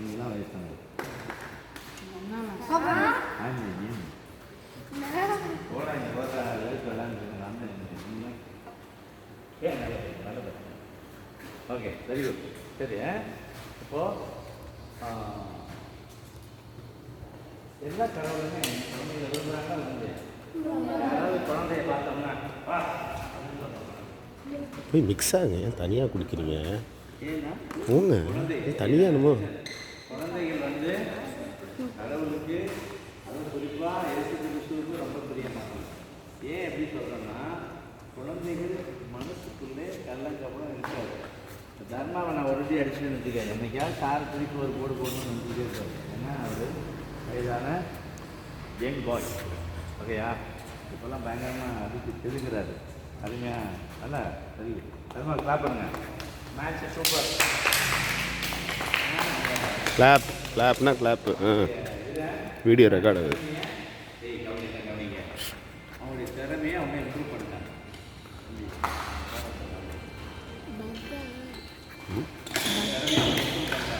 நீங்களாம் வயசாங்க போடா இங்கே போட்டா வேஸ்ட் விளாண்டுருக்கேன் நான் தான் ஏன் நல்லது ஓகே வெரி குட் சரி இப்போது எல்லா கடவுளுமே குழந்தைங்க விரும்புகிறாங்க வந்து யாராவது குழந்தைய பார்த்தோம்னா வா போய் மிக்ஸ் ஆகுங்க ஏன் தனியாக குடிக்கிறீங்க ஏன்னா போங்க தனியாக என்னமோ குழந்தைகள் வந்து கடவுளுக்கு அதுவும் குறிப்பாக இயேசு கிறிஸ்துவுக்கு ரொம்ப பிரியமாகும். ஏன் எப்படி சொல்கிறேன்னா குழந்தைகள் மனசுக்குள்ளே கள்ளங்கப்படம் இருக்காது. தர்மாவை நான் ஒரு அடிச்சுன்னு வச்சுக்கேன் என்னைக்காவது சார் திருப்பி ஒரு போர்டு போடணும்னு நினச்சிட்டே இருக்காரு. ஏன்னா அவர் வயதான யங் பாய் ஓகேயா இப்போல்லாம் பயங்கரமாக அதுக்கு தெரிஞ்சுக்கிறாரு அருமையாக நல்லா சரி தர்மா கிளாப் பண்ணுங்க மேட்ச் சூப்பர் கிளாப்னா கிளாப்பு வீடியோ ரெக்கார்டு அது கவனிங்க அவங்களுடைய திறமையை அவங்க இம்ப்ரூவ் பண்ணிட்டாங்க.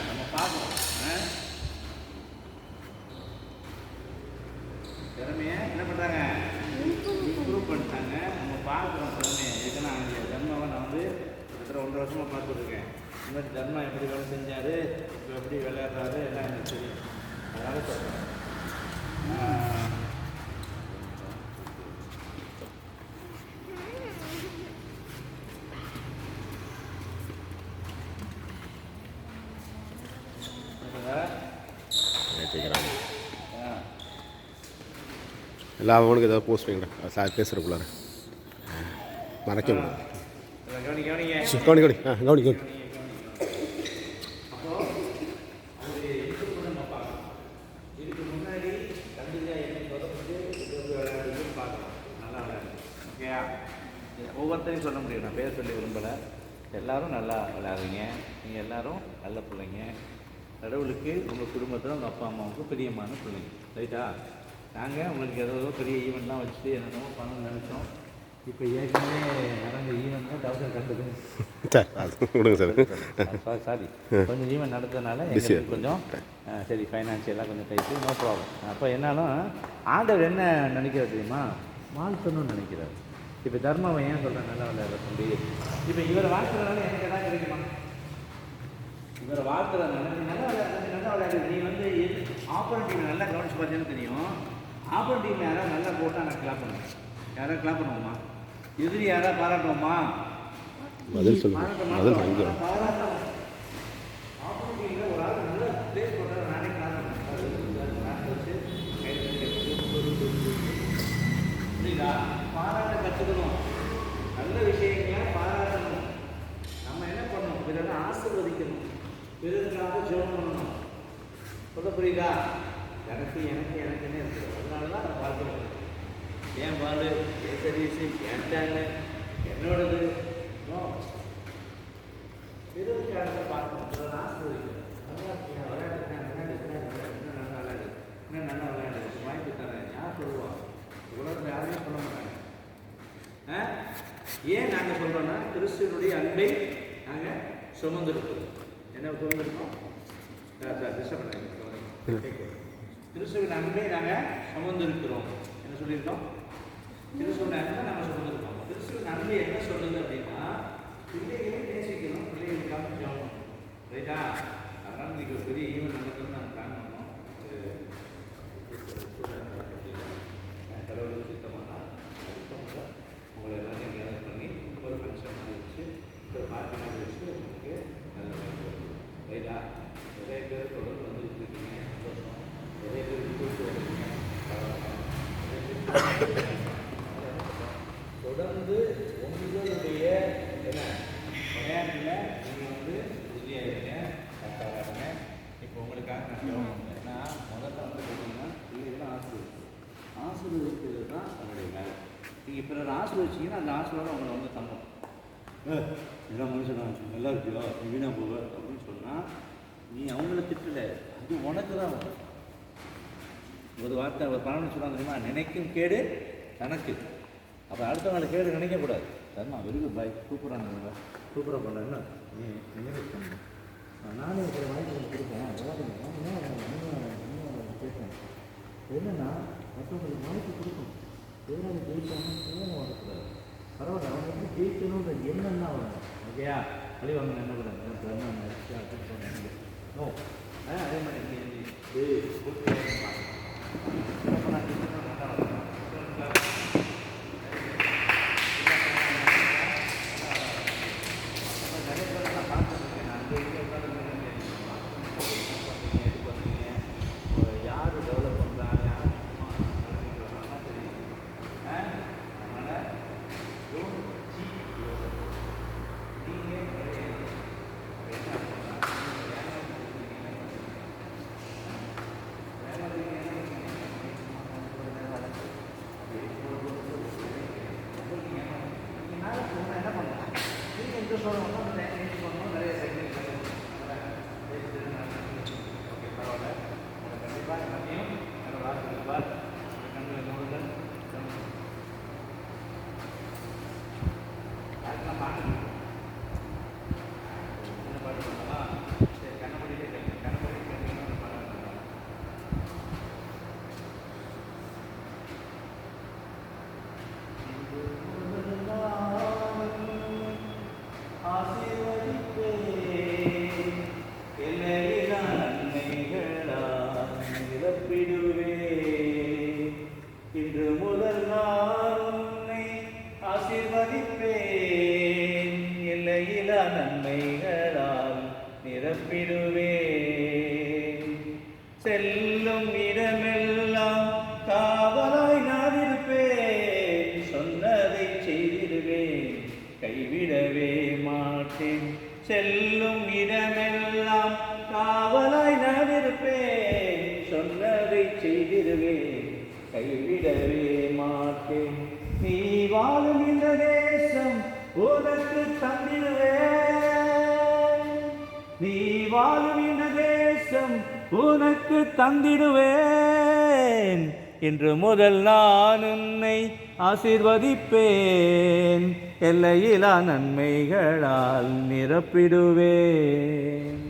நம்ம பார்ப்போம் திறமையை என்ன பண்ணுறாங்க இம்ப்ரூவ் பண்ணிட்டாங்க. நம்ம பார்க்குறோம் திறமையை இதுக்குன்னா தர்மாவை நான் வந்து கிட்டத்தட்ட 1.5 வருஷமாக பார்த்துட்ருக்கேன். இந்த மாதிரி தர்மா எப்படி வேலை செஞ்சார் இப்போ எப்படி விளையாடுறாரு எல்லாம் எனக்கு தெரியும். அதனால் சொல்கிறேன் எல்லா அவனுக்கு ஏதாவது போஸ்ட் பண்ணிக்கிறேன் சார் பேசுகிறக்குள்ளார மறைக்க முடியாது கவனி கவனி இதுக்கு முன்னாடி கண்டிப்பாக என்னை தொடர்ந்து விளையாடுன்னு பார்க்கலாம் நல்லா விளையாடு ஓகேயா ஒவ்வொருத்தரையும் சொல்ல முடியும் நான் பேர் சொல்லி விரும்பலை. எல்லோரும் நல்லா விளையாடுறீங்க நீங்கள் எல்லோரும் நல்ல பிள்ளைங்க கடவுளுக்கு உங்கள் குடும்பத்தில் உங்கள் அப்பா அம்மாவுக்கு பிரியமான பிள்ளைங்க ரைட்டா. நாங்கள் உங்களுக்கு ஏதோ பெரிய ஈவெண்ட்லாம் வச்சுட்டு என்னென்னமோ பண்ணணும்னு நினச்சோம். இப்போ ஏற்கனவே நடந்த ஈவெண்ட் தான் டவுசர் கண்டது விடுங்க சார் சாரி கொஞ்சம் ஈவெண்ட் நடந்ததுனால எங்களுக்கு கொஞ்சம் சரி ஃபைனான்சியலாக கொஞ்சம் டைட்டு நோ ப்ராப்ளம். அப்போ என்னாலும் ஆண்டவர் என்ன நினைக்கிறார் தெரியுமா வாழ்த்தணும்னு நினைக்கிறார். இப்போ தர்மாவை ஏன் சொல்கிறேன் நல்லா விளையாட தம்பி இப்போ இவரை வாழ்த்துறதுனால எனக்கு எதாவது கிடைக்குமா? இவரை வாழ்த்துறதுனால நீ நல்லா விளையாடு. நீ வந்து ஆப்போனன்ட் டீம் நல்லா கவனிச்சு பார்த்தீங்கன்னு தெரியும். ஆப்போனன்ட் டீம் யாராவது நல்லா போட்டால் நான் கிளாப் பண்ணுவேன். யாராவது கிளாப் பண்ணுவோமா? எதிரி யாராவது பாராட்டுவோமா? பதில் சொல்லுங்க பதில் வாங்கி பாராட்டணும். ஆப்போனன்ட் டீமில் ஒரு ஆள் நல்ல பிளே பண்ணுறது நானே கிளாப் புரியுதா? பாராட்ட கற்றுக்கணும். நல்ல விஷயங்களை பாராட்டணும். நம்ம என்ன பண்ணணும்? பிறகு ஆசீர்வதிக்கணும். பிறருக்காக ஜெபம் பண்ணணும். சொல்ல புரியுதா? எனக்கு எனக்கு எனக்குன்னே இருக்குது. அதனால தான் நான் பார்க்குறேன். ஏன் பால் என் சர்வீஸ் என் சேனல் என்னோடது பிறருக்காக பார்க்கணும். பிறர் ஆசீர்வதிக்கணும். நல்லா இருக்கியா விளையாடுறேன் இன்னும் நல்லா விளையாடு இன்னும் நல்லா விளையாடு வாய்ப்பு தரேன் யார் சொல்லுவாங்க? உலகத்தில் யாருமே சொல்ல மாட்டாங்க. ஏன் நாங்கள் சொல்கிறோன்னா கிறிஸ்துவனுடைய அன்பை நாங்கள் சுமந்திருக்கோம். என்ன சுமந்திருக்கோம்? சார் டிஸ்டர்ப் பண்ண கிறிஸ்துவின் அன்பை நாங்கள் சுமந்திருக்கிறோம். என்ன சொல்லியிருக்கோம்? கிறிஸ்துவின் அன்பை நாங்கள் சுமந்திருக்கோம். கிறிஸ்துவின் அன்பை என்ன சொல்லுது அப்படின்னா பிள்ளைகளை நேசிக்கணும், பிள்ளைகளுக்காக ஜெபம் ரைட்டா. அதனால் இன்றைக்கி ஒரு பெரிய ஈவெண்ட் நடக்குதுன்னு நாங்கள் பிளான் பண்ணோம். கடவுளுக்கு சித்தமானா உங்களை எல்லாத்தையும் கேதர் பண்ணி ஒரு ஃபங்க்ஷன் மாதிரி வச்சு ஒரு பார்ட்டி மாதிரி வச்சு உங்களுக்கு நல்ல ரைட்டா. நிறைய பேர் தொடர்ந்து வந்துட்டு இருக்கீங்க சந்தோஷம். நிறைய பேர் விட்டு வருவீங்க தொடர்ந்து உங்களுடைய என்ன விளையாட்டில் நீங்கள் வந்து உறுதியாக இருங்க கரெக்டாக. இப்போ உங்களுக்காக நான் கேட்கணும். ஏன்னா முதல்ல வந்து பார்த்தீங்கன்னா பிள்ளைகளை ஆசீர்வதிக்கிறது தான் அவங்களுடைய வேலை. நீங்கள் பிறர் ஆசீர்வதிச்சிங்கன்னா அந்த ஆசீர்வாதம் அவங்களை வந்து தங்கும். இதெல்லாம் மனுஷனா நல்லா இருக்கியோ வீணா போவ அப்படின்னு சொன்னால் நீ அவங்கள திட்டலை, அது உனக்கு தான் வரும். ஒரு வார்த்தை ஒரு பணம்னு சொன்னாங்க தெரியுமா? நினைக்கும் கேடு தனக்கு. அப்போ அடுத்தவங்களை கேடு நினைக்கக்கூடாது. தர்மா வெரி குட் பாய் சூப்பராக பண்ணுறேன்னா நீ நினைவு பண்ணணும். நானே ஒரு வாய்ப்பு கொடுப்பேன். ஓகேயா வழி வாங்க என்ன கூட நோ அதே மாதிரி யார் டெவலப் பண்ணுறாங்க இன்று முதல் நான் உன்னை ஆசீர்வதிப்பேன் எல்லையிலா நன்மைகளால் நிரப்பிடுவேன் செல்லும் இடமெல்லாம் காவலாய் நான் இருப்பேன் சொன்னதை செய்திடுவேன் கைவிடவே மாட்டேன் செல்லும் இடமெல்லாம் காவலாய் நான் இருப்பேன் சொன்னதை செய்திடுவேன் கைவிடவே மாட்டேன் நீ வாழும் இந்த தேசம் உனக்கு தந்திடுவேன் நீ வாழும் இந்த தேசம் உனக்கு தந்திடுவேன் இன்று முதல் நான் உன்னை ஆசீர்வதிப்பேன் எல்லையிலா நன்மைகளால் நிரப்பிடுவேன்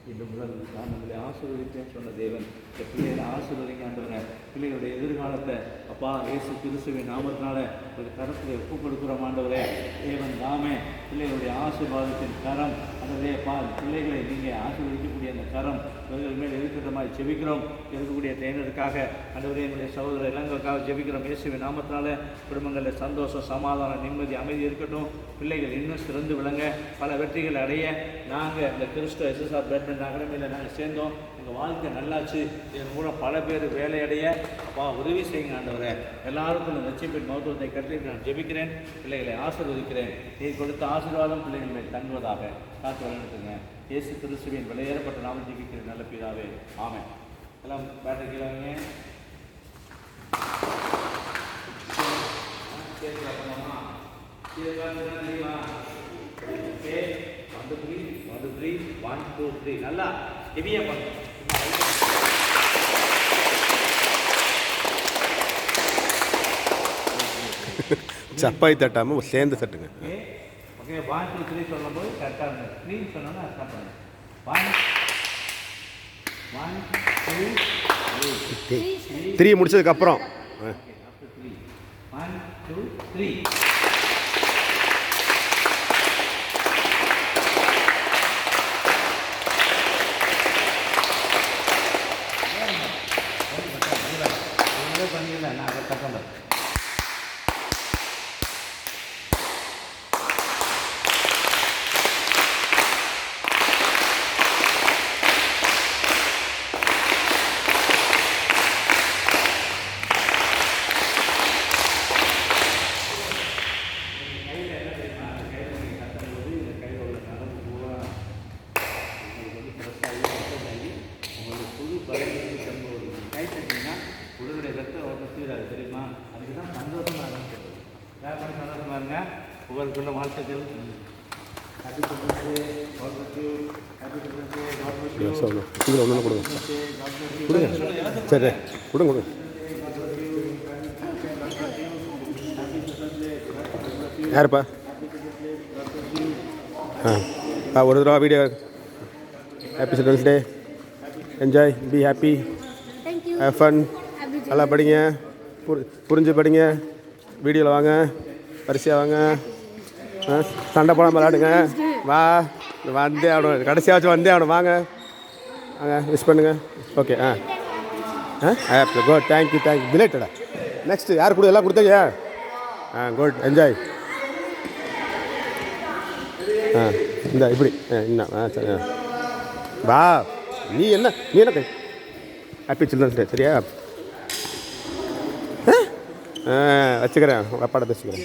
இன்று முதல் நான் உங்களை ஆசீர்வதிப்பேன் சொன்ன தேவன் பிள்ளைகளை ஆசீர்வதிங்க ஆண்டவரே பிள்ளைகளுடைய எதிர்காலத்தை அப்பா இயேசு கிறிஸ்துவின் நாமத்தினால ஒரு கரத்தில் ஒப்பு கொடுக்குறோம் ஆண்டவரே தேவன் தாமே பிள்ளைகளுடைய ஆசீர்வாதத்தின் கரம் ஆண்டவரே அப்பா பிள்ளைகளை நீங்கள் ஆசீர்வதிக்கக்கூடிய அந்த கரம் இவர்கள் மேல் இருக்கிற மாதிரி ஜெபிக்கிறோம் இருக்கக்கூடிய தேனருக்காக ஆண்டவரே என்னுடைய சகோதர இளங்களுக்காக ஜெபிக்கிறோம் இயேசுவின் நாமத்தினால குடும்பங்களில் சந்தோஷம் சமாதானம் நிம்மதி அமைதி இருக்கட்டும் பிள்ளைகள் இன்னும் சிறந்து விளங்க பல வெற்றிகள் அடைய நாங்கள் இந்த கிறிஸ்துவ SSR பேட்மிண்டன் அகாடமியில் நாங்கள் சேர்ந்தோம் எங்கள் வாழ்க்கை நல்லாச்சு இதன் மூலம் பல பேர் வேலையடைய அப்பா உதவி செய்யுங்க ஆண்டவரே எல்லாருக்கும் இந்த லட்சியப்பின் மருத்துவத்தை கட்டி நான் ஜெபிக்கிறேன் பிள்ளைகளை ஆசீர்வதிக்கிறேன் நீ கொடுத்த ஆசீர்வாதம் பிள்ளைகள் மேல் தங்குவதாக காத்து வளர்த்துங்க இயேசு கிறிஸ்துவின் விலையேறப்பட்ட நாமம் ஜெபிக்கிறேன் நல்ல பிதாவே ஆமென் எல்லாம் பேட்டரி கீழவங்க தெரியுமா 1 2 3 1 2 3 நல்லா ஹெவியா பண்ணு சப்பாய் தட்டாமல் சேர்ந்து தட்டுங்க ஓகே 1 2 3 சொல்லும்போது கரெக்டாக இருந்தது 3 சொன்னோன்னா ஸ்டார்ட் பண்ணுங்க 1 2 3 முடிச்சதுக்கப்புறம் 1 2 3 பண்ணிடல நான் அதை தப்பேன் உடலுடைய ரத்த ஓட்டம் சீராது தெரியுமா அதுக்கு தான் சந்தோஷமாக ஆரம்பிக்கிறது வேறு பண்ணி சந்தோஷமாக இருங்க உங்களுக்குள்ள வாழ்த்துக்கள் happy birthday God bless you happy birthday God bless you இதில் ஒன்று கொடுங்க கொடுங்க சரி கொடுங்க கொடுங்க யாருப்பா ஒரு தடவை video happy children's day enjoy be happy have fun நல்லா படிங்க புரிஞ்சு படிங்க வீடியோவில் வாங்க வரிசையாக வாங்க சண்டை போடாமல் விளாடுங்க. வா வந்தே ஆகணும், கடைசியாச்சும் வந்தே ஆகணும். வாங்க வாங்க, விஷ் பண்ணுங்கள். ஓகே. குட், தேங்க்யூ பிலேட்டடா. நெக்ஸ்ட்டு யார் கூட எல்லாம் கொடுத்தீங்க? Good, enjoy. இந்த இப்படி இன்னும் சரி. வா, நீ என்ன ஹாப்பி சில்ட்ரன்ஸ் டே. சரியா? வச்சுக்கிறேன், அப்பாட்ட பேசிக்கிறேன்.